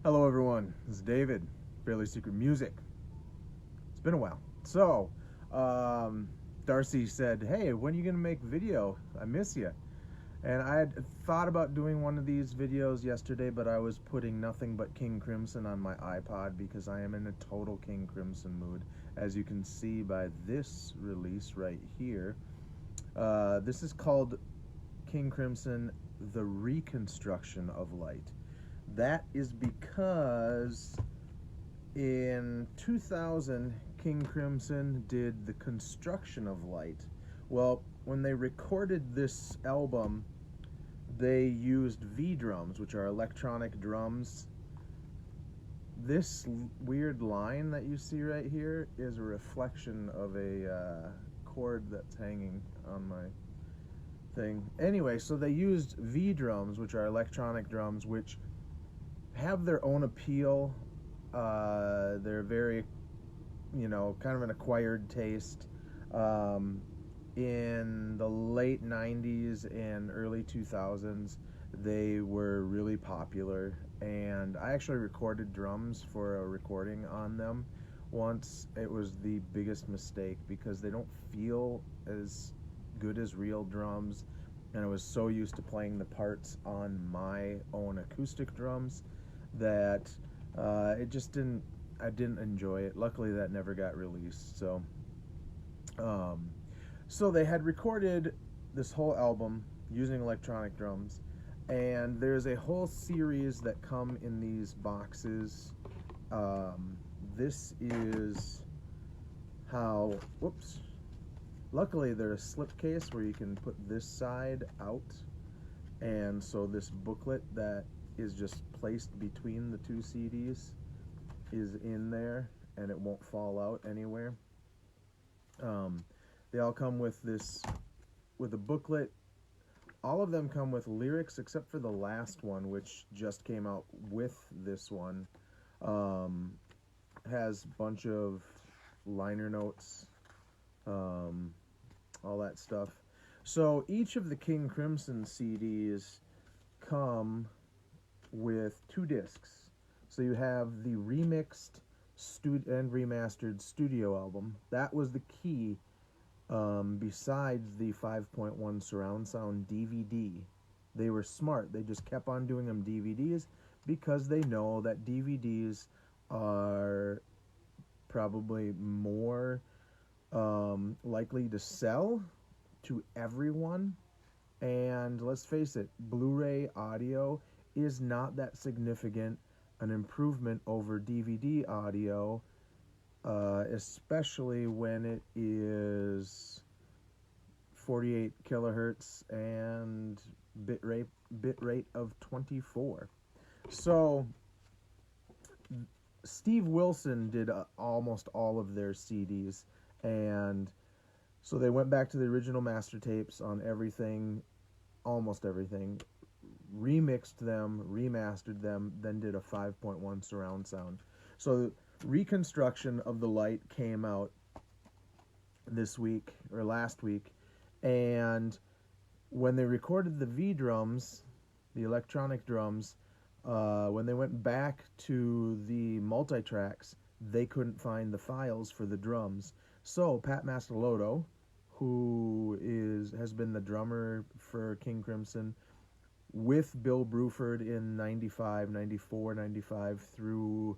Hello everyone, this is David, Fairly Secret Music. It's been a while. So, Darcy said, hey, when are you going to make video? I miss you. And I had thought about doing one of these videos yesterday, but I was putting nothing but King Crimson on my iPod because I am in a total King Crimson mood, as you can see by this release right here. This is called King Crimson, The Reconstruction of Light. That is because in 2000, King Crimson did The Construction of Light. Well, when they recorded this album, they used V drums, which are electronic drums. This weird line that you see right here is a reflection of a cord that's hanging on my thing. Anyway, so they used V drums, which are electronic drums, which have their own appeal. They're very, kind of an acquired taste. In the late 90s and early 2000s, they were really popular, and I actually recorded drums for a recording on them once. It was the biggest mistake because they don't feel as good as real drums, and I was so used to playing the parts on my own acoustic drums that it just didn't I didn't enjoy it. Luckily that never got released. So they had recorded this whole album using electronic drums, and there's a whole series that come in these boxes. This is how, whoops, luckily there's a slipcase where you can put this side out, and so this booklet that is just placed between the two CDs is in there, and it won't fall out anywhere. They all come with a booklet. All of them come with lyrics except for the last one, which just came out with this one. Has a bunch of liner notes, all that stuff. So each of the King Crimson CDs come with 2 discs. So you have the remixed and remastered studio album. That was the key, besides the 5.1 surround sound DVD. They were smart. They just kept on doing them DVDs because they know that DVDs are probably more likely to sell to everyone. And let's face it, Blu-ray audio is not that significant an improvement over DVD audio, especially when it is 48 kilohertz and bit rate of 24. So Steve Wilson did almost all of their CDs, and so they went back to the original master tapes on everything, almost everything, remixed them, remastered them, then did a 5.1 surround sound. So Reconstruction of the Light came out this week, or last week, and when they recorded the V drums, the electronic drums, when they went back to the multi-tracks, they couldn't find the files for the drums. So Pat Mastelotto, who has been the drummer for King Crimson with Bill Bruford in 95, 94, 95 through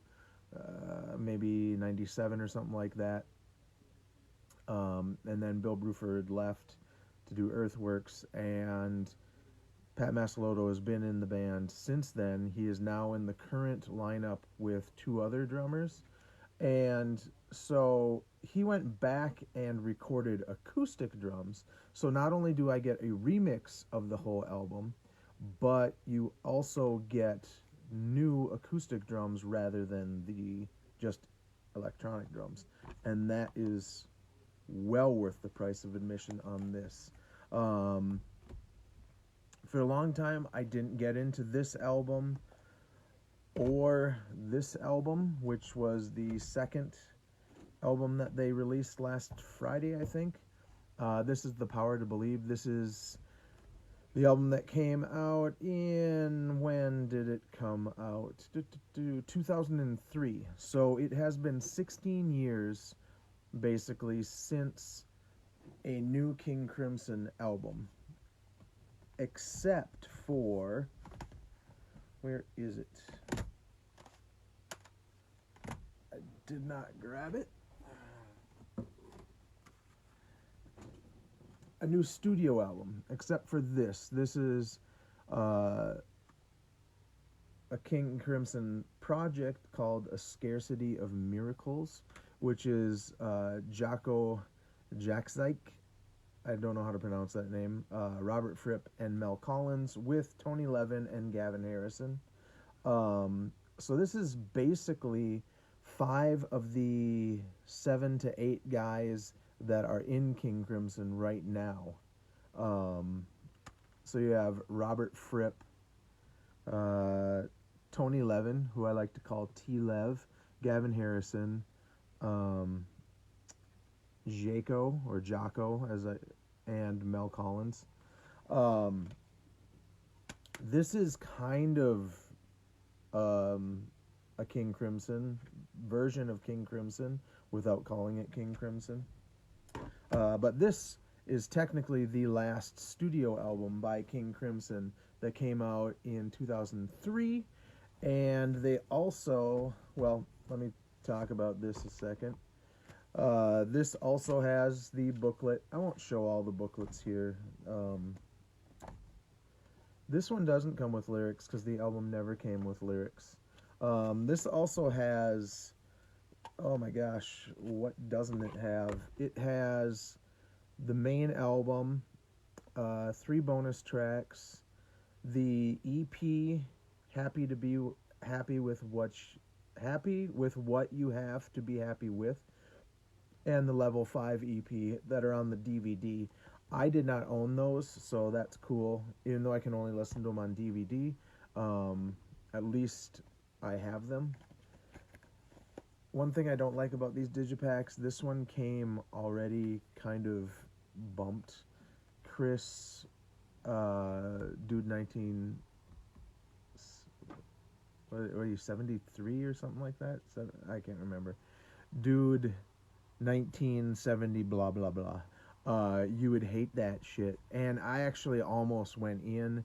maybe 97 or something like that. And then Bill Bruford left to do Earthworks, and Pat Mastelotto has been in the band since then. He is now in the current lineup with 2 other drummers. And so he went back and recorded acoustic drums. So not only do I get a remix of the whole album, but you also get new acoustic drums rather than the just electronic drums. And that is well worth the price of admission on this. For a long time, I didn't get into this album or this album, which was the second album that they released last Friday, I think. This is The Power to Believe. This is The album that came out in, when did it come out? 2003. So it has been 16 years basically since a new King Crimson album, except for, where is it? I did not grab it. A new studio album, except for this. This is a King Crimson project called A Scarcity of Miracles, which is Jocko Jackzyke. I don't know how to pronounce that name. Robert Fripp and Mel Collins with Tony Levin and Gavin Harrison. So this is basically 5 of the 7 to 8 guys that are in King Crimson right now. So you have Robert Fripp, Tony Levin, who I like to call T-Lev, Gavin Harrison, Jocko, and Mel Collins. This is kind of a King Crimson version of King Crimson without calling it King Crimson. But this is technically the last studio album by King Crimson that came out in 2003. And they also, well, let me talk about this a second. This also has the booklet. I won't show all the booklets here. This one doesn't come with lyrics because the album never came with lyrics. This also has, oh my gosh, what doesn't it have? It has the main album, 3 bonus tracks, the EP, Happy with what you have to be happy with, and the Level 5 EP that are on the DVD. I did not own those, so that's cool. Even though I can only listen to them on DVD, at least I have them. One thing I don't like about these digipacks, this one came already kind of bumped. Chris, Dude 19, what are you, 73 or something like that? I can't remember. Dude 1970 blah blah blah. You would hate that shit. And I actually almost went in.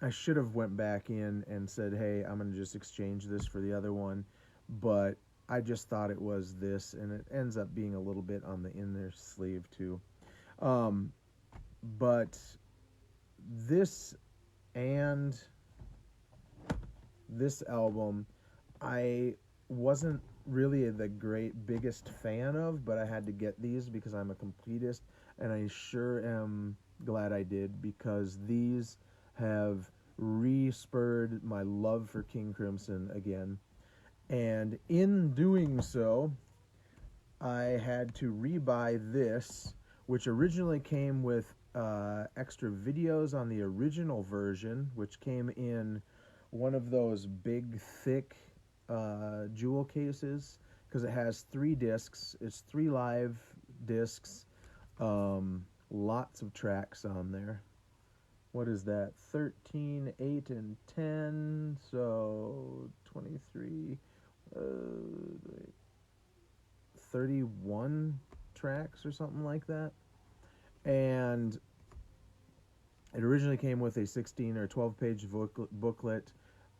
I should have went back in and said, hey, I'm going to just exchange this for the other one. But I just thought it was this, and it ends up being a little bit on the inner sleeve too. But this and this album, I wasn't really the biggest fan of, but I had to get these because I'm a completist, and I sure am glad I did, because these have re-spurred my love for King Crimson again. And in doing so, I had to rebuy this, which originally came with extra videos on the original version, which came in one of those big, thick jewel cases, because it has 3 discs. It's 3 live discs, lots of tracks on there. What is that? 13, 8, and 10, so 23, 31 tracks or something like that. And it originally came with a 16 or 12 page booklet,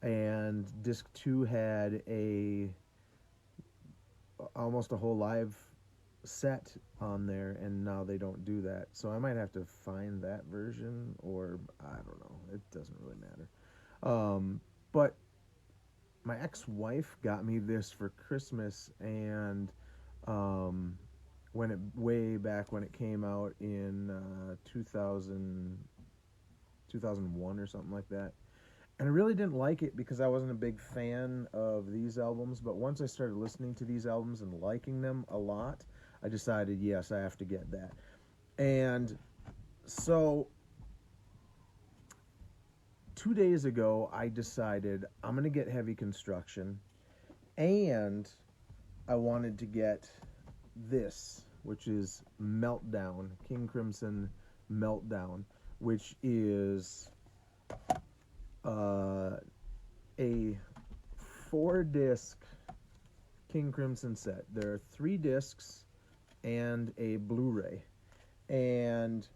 and disc 2 had almost a whole live set on there, and now they don't do that. So I might have to find that version, or I don't know. It doesn't really matter. But my ex-wife got me this for Christmas, and way back when it came out in 2001 or something like that. And I really didn't like it because I wasn't a big fan of these albums, but once I started listening to these albums and liking them a lot, I decided, yes, I have to get that. And so 2 days ago, I decided I'm going to get Heavy Construction, and I wanted to get this, which is Meltdown, King Crimson Meltdown, which is a 4-disc King Crimson set. There are 3 discs and a Blu-ray. And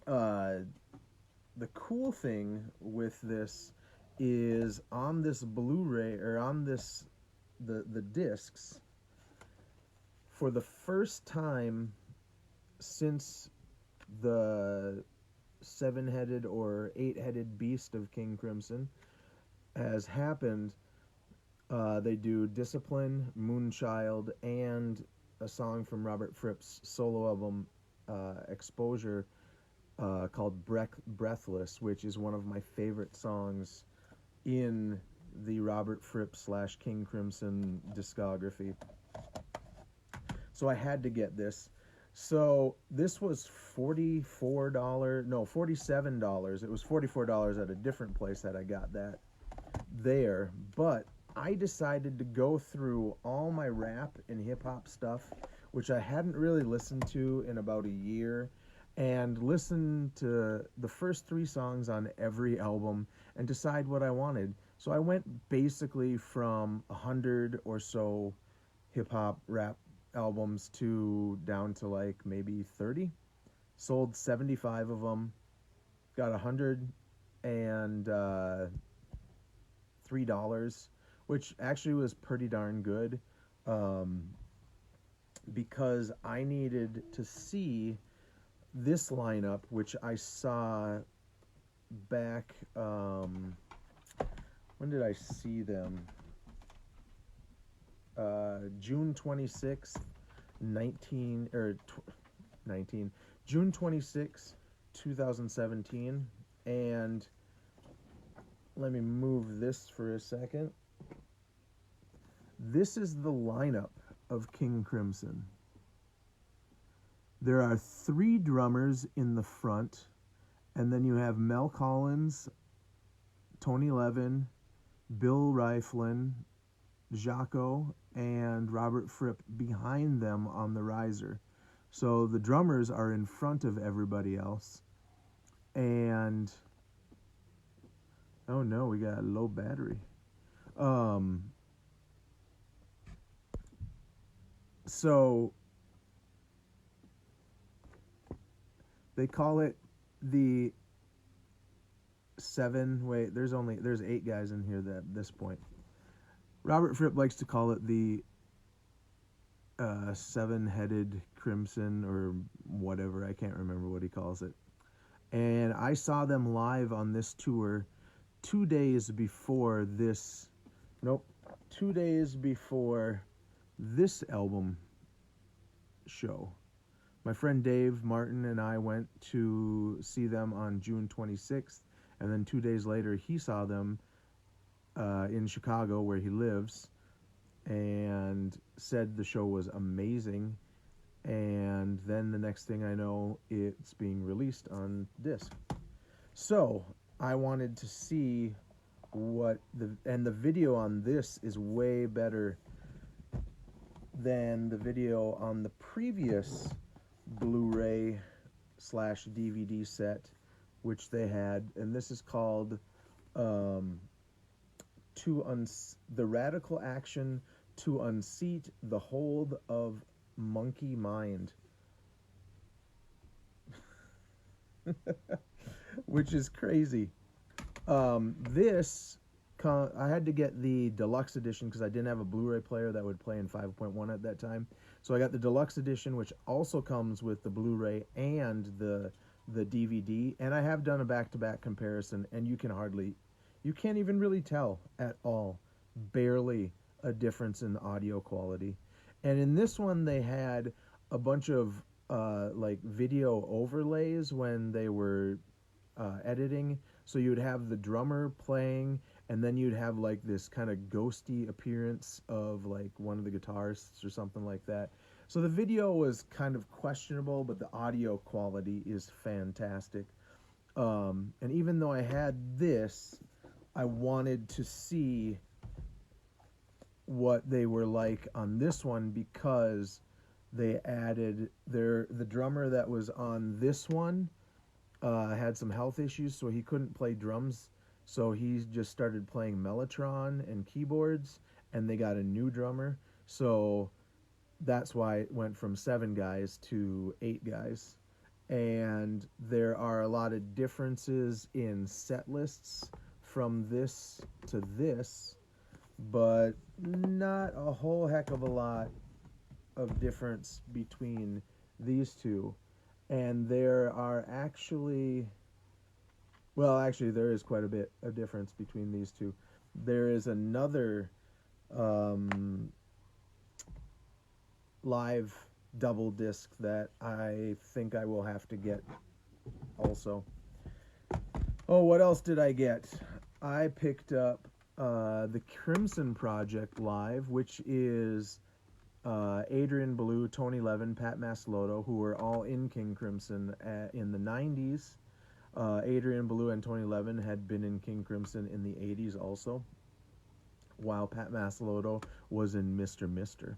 the cool thing with this is on this Blu-ray, or on this the discs, for the first time since the 7-headed or 8-headed beast of King Crimson has happened, they do Discipline, Moonchild, and a song from Robert Fripp's solo album Exposure called Breathless, which is one of my favorite songs in the Robert Fripp / King Crimson discography. So I had to get this. So this was $47. It was $44 at a different place that I got that there. But I decided to go through all my rap and hip-hop stuff, which I hadn't really listened to in about a year, and listen to the first 3 songs on every album and decide what I wanted. So I went basically from 100 or so hip-hop rap albums to down to like maybe 30. Sold 75 of them. Got $103, which actually was pretty darn good, because I needed to see this lineup, which I saw back, when did I see them? June 26th, June 26th, 2017. And let me move this for a second. This is the lineup of King Crimson. There are 3 drummers in the front, and then you have Mel Collins, Tony Levin, Bill Rieflin, Jaco, and Robert Fripp behind them on the riser. So the drummers are in front of everybody else. And oh no, we got a low battery. So they call it the 7. Wait, there's 8 guys in here at this point. Robert Fripp likes to call it the 7-headed crimson or whatever. I can't remember what he calls it. And I saw them live on this tour 2 days before this. 2 days before this album show. My friend Dave Martin and I went to see them on June 26th, and then 2 days later he saw them in Chicago, where he lives, and said the show was amazing. And then the next thing I know, it's being released on disc. So I wanted to see what the video on this is way better than the video on the previous Blu-ray / DVD set, which they had, and this is called The Radical Action to Unseat the Hold of Monkey Mind. Which is crazy. I had to get the deluxe edition because I didn't have a Blu-ray player that would play in 5.1 at that time. So I got the deluxe edition, which also comes with the Blu-ray and the DVD. And I have done a back-to-back comparison, and you can't even really tell at all, barely, a difference in audio quality. And in this one, they had a bunch of video overlays when they were editing. So you'd have the drummer playing, and then you'd have like this kind of ghosty appearance of like one of the guitarists or something like that. So the video was kind of questionable, but the audio quality is fantastic. And even though I had this, I wanted to see what they were like on this one, because they added the drummer that was on this one had some health issues, so he couldn't play drums. So he just started playing Mellotron and keyboards, and they got a new drummer. So that's why it went from 7 guys to 8 guys. And there are a lot of differences in set lists from this to this, but not a whole heck of a lot of difference between these two. And there are actually, well, actually, there is quite a bit of difference between these two. There is another live double disc that I think I will have to get also. Oh, what else did I get? I picked up the Crimson Project live, which is Adrian Belew, Tony Levin, Pat Masloto, who were all in King Crimson in the 90s. Adrian Belew and Tony Levin had been in King Crimson in the 80s also, while Pat Masloto was in Mr. Mister.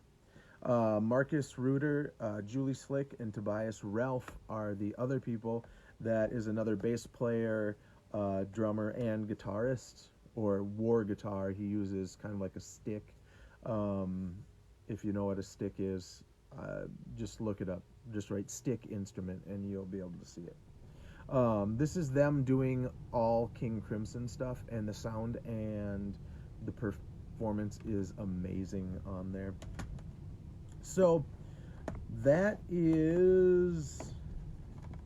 Marcus Reuter, Julie Slick, and Tobias Ralph are the other people. That is another bass player, drummer, and guitarist, or war guitar. He uses kind of like a stick. If you know what a stick is, just look it up. Just write stick instrument and you'll be able to see it. This is them doing all King Crimson stuff, and the sound and the performance is amazing on there. So that is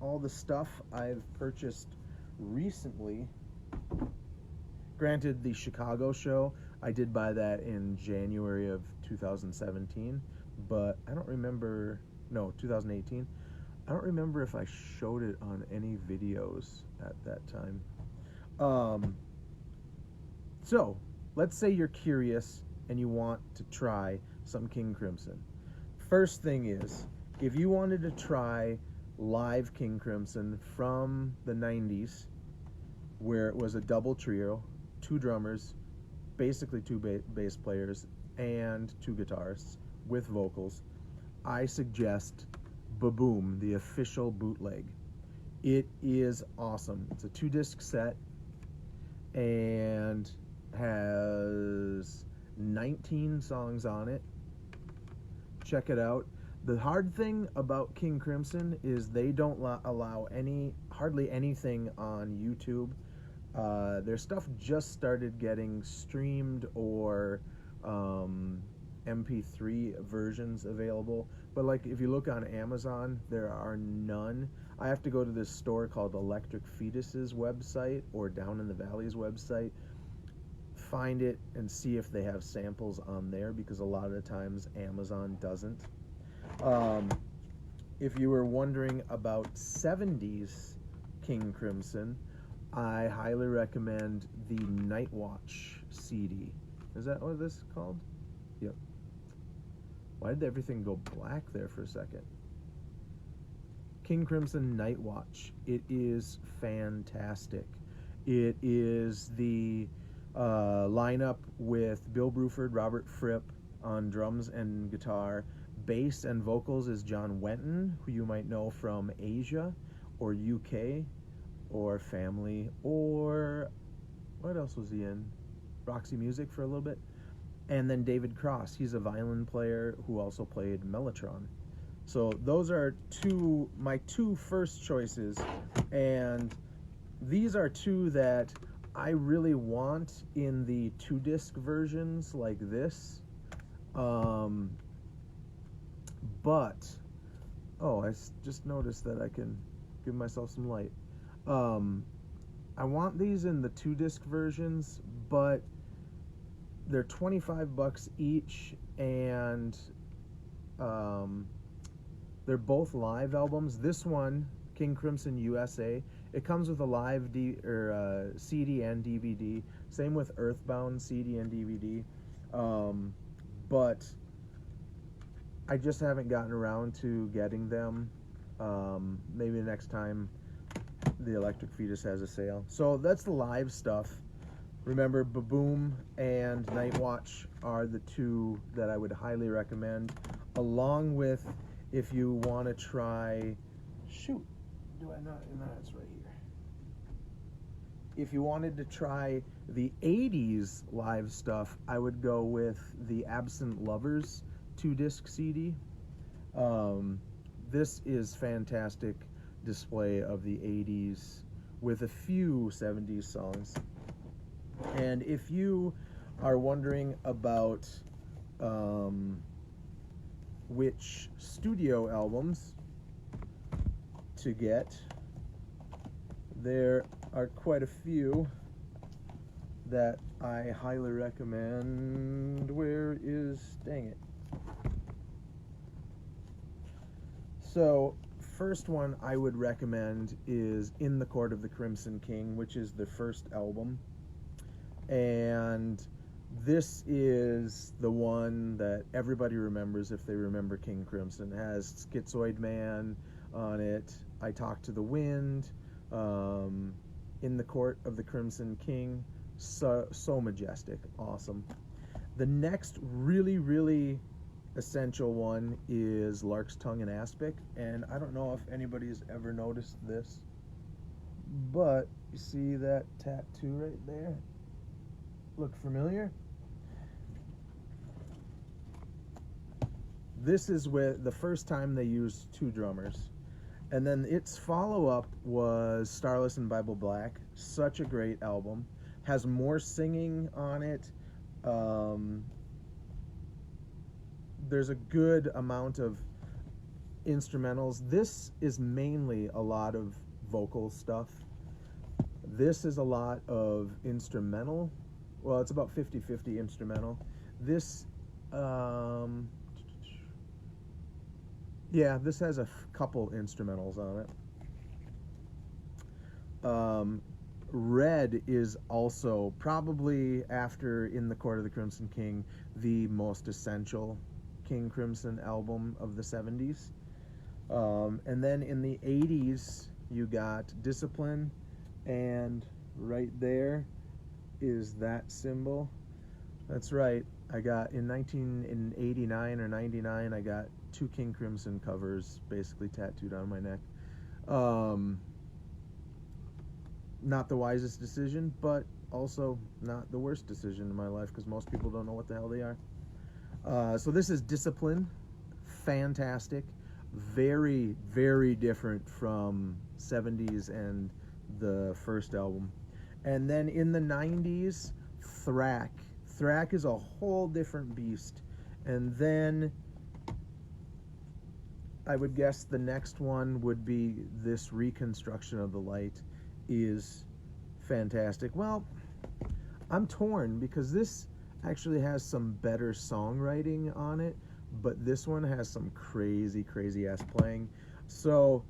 all the stuff I've purchased recently. Granted, the Chicago show, I did buy that in January of 2017, but I don't remember, no, 2018. I don't remember if I showed it on any videos at that time. So, let's say you're curious and you want to try some King Crimson. First thing is, if you wanted to try live King Crimson from the 90s, where it was a double trio, 2 drummers, basically 2 bass players, and 2 guitarists with vocals, I suggest Ba-Boom, the official bootleg. It is awesome. It's a 2-disc set and has 19 songs on it. Check it out. The hard thing about King Crimson is they don't allow hardly anything on YouTube. Their stuff just started getting streamed or MP3 versions available, but like if you look on Amazon, there are none. I have to go to this store called Electric Fetus's website or Down in the Valley's website, find it and see if they have samples on there, because a lot of the times Amazon doesn't. If you were wondering about 70s King Crimson, I highly recommend the Night Watch CD. Is that what this is called? Yep. Why did everything go black there for a second? King Crimson Night Watch. It is fantastic. It is the lineup with Bill Bruford, Robert Fripp on drums and guitar. Bass and vocals is John Wenton, who you might know from Asia or UK or Family, or what else was he in? Roxy Music for a little bit. And then David Cross, he's a violin player who also played Mellotron. So those are my two first choices, and these are 2 that I really want in the 2-disc versions like this. But, I just noticed that I can give myself some light. I want these in the 2-disc versions, but they're $25 each, and they're both live albums. This one, King Crimson USA, it comes with a live CD and DVD. Same with Earthbound CD and DVD. But I just haven't gotten around to getting them. Maybe next time the Electric Fetus has a sale. So that's the live stuff. Remember, Ba-Boom and Night Watch are the 2 that I would highly recommend, along with, if you want to try, shoot, do I not? No, it's right here. if you wanted to try the 80s live stuff, I would go with the Absent Lovers 2-disc CD. This is fantastic display of the 80s with a few 70s songs. And if you are wondering about which studio albums to get, there are quite a few that I highly recommend. Where is, dang it. So, first one I would recommend is In the Court of the Crimson King, which is the first album. And this is the one that everybody remembers if they remember King Crimson. It has Schizoid Man on it, I Talk to the Wind, In the Court of the Crimson King. So majestic, awesome. The next really essential one is Lark's Tongue and Aspic, and I don't know if anybody's ever noticed this, but you see that tattoo right there? Look familiar? This is with the first time they used 2 drummers. And then its follow-up was Starless and Bible Black. Such a great album. Has more singing on it. There's a good amount of instrumentals. This is mainly a lot of vocal stuff. This is a lot of instrumental. Well, it's about 50-50 instrumental. This, yeah, this has a couple instrumentals on it. Red is also probably, after In the Court of the Crimson King, the most essential King Crimson album of the 70s. And then in the 80s, you got Discipline, and right there is that symbol. That's right. I got in 1989 or 99, I got 2 King Crimson covers basically tattooed on my neck. Not the wisest decision, but also not the worst decision in my life, because most people don't know what the hell they are. So this is Discipline. Fantastic. Very different from 70s and the first album. And then in the 90s, Thrack. Thrack is a whole different beast. And then I would guess the next one would be this Reconstruction of the Light. Is fantastic. Well, I'm torn because this actually has some better songwriting on it, but this one has some crazy ass playing. So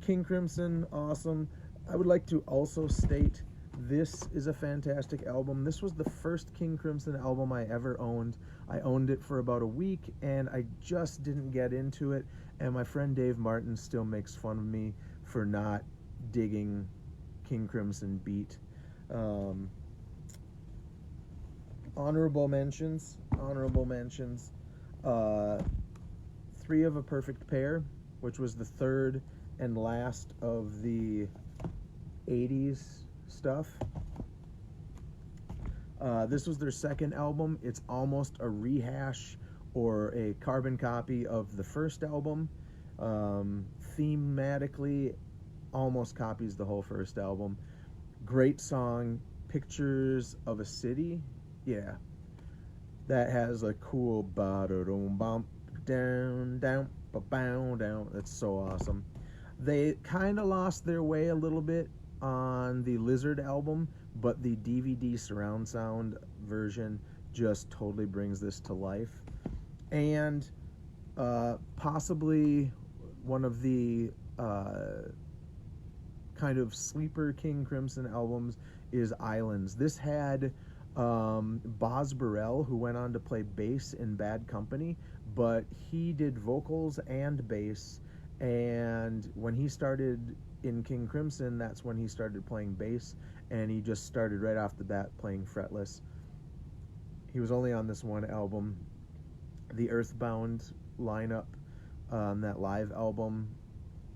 King Crimson, awesome. I would like to also state this is a fantastic album. This was the first King Crimson album I ever owned. I owned it for about a week and I just didn't get into it, and my friend Dave Martin still makes fun of me for not digging King Crimson beat. Honorable mentions. 3 of a Perfect Pair, which was the third and last of the 80s stuff. This was their second album. It's almost a rehash or a carbon copy of the first album. Thematically, almost copies the whole first album. Great song, Pictures of a City. Yeah. That has a cool ba-da-dum-bump, down, ba-bow, down. That's so awesome. They kind of lost their way a little bit on the Lizard album, but the DVD surround sound version just totally brings this to life. And possibly one of the kind of sleeper King Crimson albums is Islands. This had Boz Burrell, who went on to play bass in Bad Company, but he did vocals and bass, and when he started in King Crimson, that's when he started playing bass, and he just started right off the bat playing fretless. He was only on this one album. The Earthbound lineup on that live album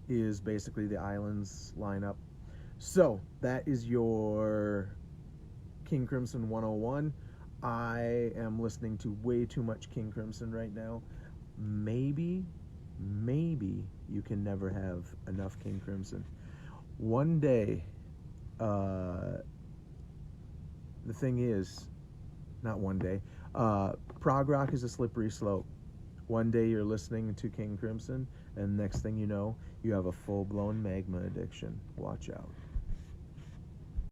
is basically the Islands lineup. So that is your King Crimson 101. I am listening to way too much King Crimson right now. Maybe you can never have enough King Crimson. One day, the thing is, not one day, prog rock is a slippery slope. One day you're listening to King Crimson, and next thing you know, you have a full-blown magma addiction. Watch out.